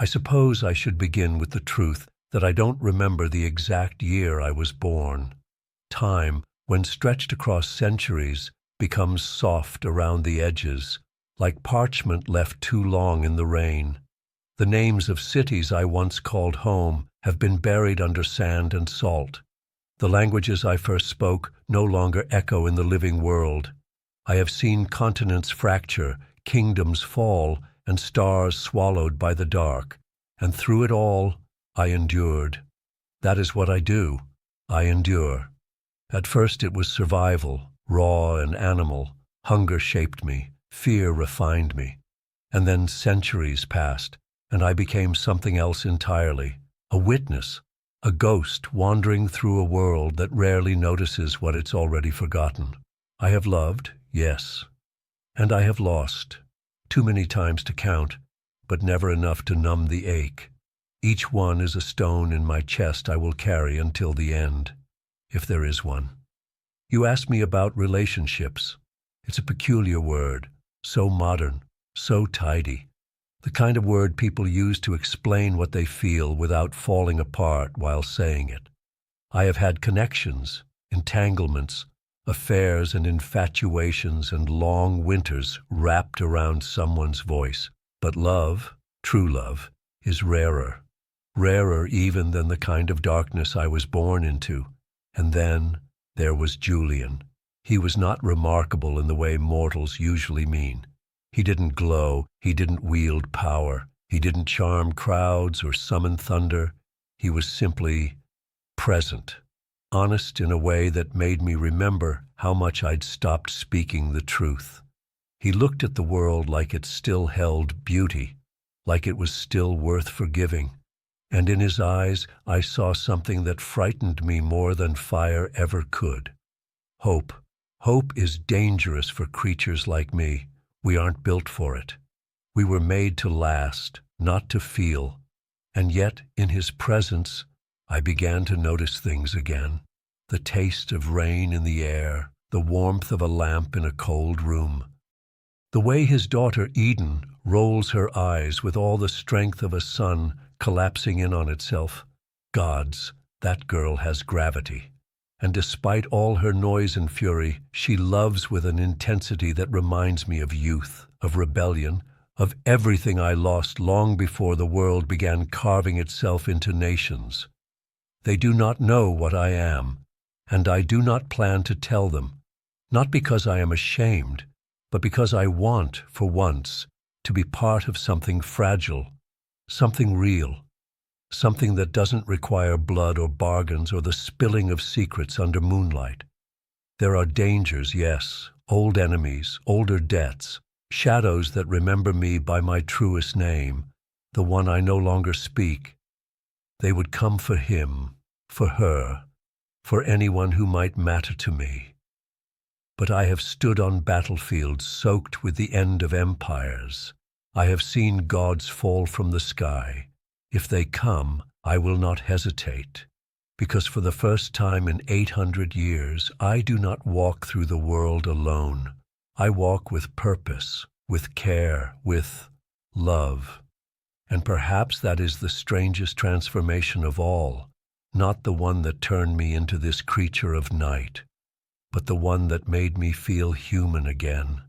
I suppose I should begin with the truth that I don't remember the exact year I was born. Time, when stretched across centuries, becomes soft around the edges, like parchment left too long in the rain. The names of cities I once called home have been buried under sand and salt. The languages I first spoke no longer echo in the living world. I have seen continents fracture, kingdoms fall, and stars swallowed by the dark. And through it all, I endured. That is what I do. I endure. At first it was survival, raw and animal. Hunger shaped me. Fear refined me. And then centuries passed, and I became something else entirely. A witness, a ghost wandering through a world that rarely notices what it's already forgotten. I have loved, yes, and I have lost, too many times to count, but never enough to numb the ache. Each one is a stone in my chest I will carry until the end, if there is one. You asked me about relationships. It's a peculiar word, so modern, so tidy. The kind of word people use to explain what they feel without falling apart while saying it. I have had connections, entanglements, affairs and infatuations and long winters wrapped around someone's voice. But love, true love, is rarer. Rarer even than the kind of darkness I was born into. And then there was Julian. He was not remarkable in the way mortals usually mean. He didn't glow, he didn't wield power, he didn't charm crowds or summon thunder. He was simply present, honest in a way that made me remember how much I'd stopped speaking the truth. He looked at the world like it still held beauty, like it was still worth forgiving, and in his eyes I saw something that frightened me more than fire ever could. Hope. Hope is dangerous for creatures like me. We aren't built for it. We were made to last, not to feel. And yet, in his presence, I began to notice things again. The taste of rain in the air, the warmth of a lamp in a cold room. The way his daughter Eden rolls her eyes with all the strength of a sun collapsing in on itself. Gods, that girl has gravity. And despite all her noise and fury, she loves with an intensity that reminds me of youth, of rebellion, of everything I lost long before the world began carving itself into nations. They do not know what I am, and I do not plan to tell them, not because I am ashamed, but because I want, for once, to be part of something fragile, something real. Something that doesn't require blood or bargains or the spilling of secrets under moonlight. There are dangers, yes, old enemies, older debts, shadows that remember me by my truest name, the one I no longer speak. They would come for him, for her, for anyone who might matter to me. But I have stood on battlefields soaked with the end of empires. I have seen gods fall from the sky. If they come, I will not hesitate, because for the first time in 800 years, I do not walk through the world alone. I walk with purpose, with care, with love. And perhaps that is the strangest transformation of all, not the one that turned me into this creature of night, but the one that made me feel human again.